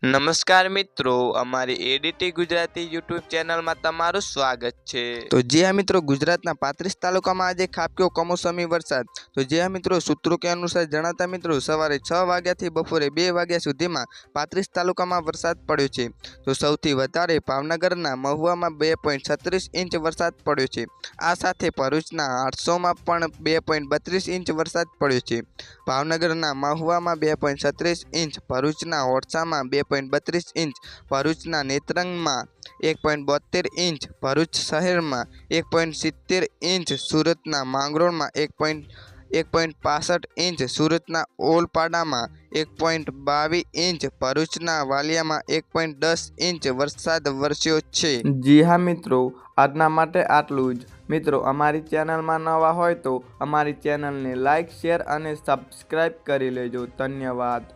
નમસ્કાર મિત્રો, અમારી એડીટી ગુજરાતી યુટ્યુબ ચેનલમાં તમારું સ્વાગત છે। તો જી હા મિત્રો, ગુજરાતના 35 તાલુકામાં આજે ખાબક્યો કમોસમી વરસાદ। તો જી હા મિત્રો, સૂત્રો કે અનુસાર જણાતા મિત્રો સવારે 6 વાગ્યાથી બપોરે 2 વાગ્યા સુધીમાં 35 તાલુકામાં વરસાદ પડ્યો છે। તો સૌથી વધારે ભાવનગરના મહુવામાં 2.36 ઇંચ વરસાદ પડ્યો છે। આ સાથે ભરૂચના 800માં પણ 2.32 ઇંચ વરસાદ પડ્યો છે। ભાવનગરના મહુવામાં 2.36 ઇંચ, ભરૂચના હોડસામાં 2.32 ઇંચ, ભરૂચના નેત્રંગમાં 1.72 ઇંચ, ભરૂચ શહેરમાં 1.70 ઇંચ, સુરતના માંગરોળમાં 1.65 ઇંચ, સુરતના ઓલપાડામાં 1.22 ઇંચ, ભરૂચના વાલિયામાં 1.10 ઇંચ વરસાદ વરસ્યો છે। જી હા મિત્રો, આજના માટે આટલું જ। મિત્રો, અમારી ચેનલમાં નવા હોય તો અમારી ચેનલને લાઇક, શેર અને સબસ્ક્રાઈબ કરી લેજો। ધન્યવાદ।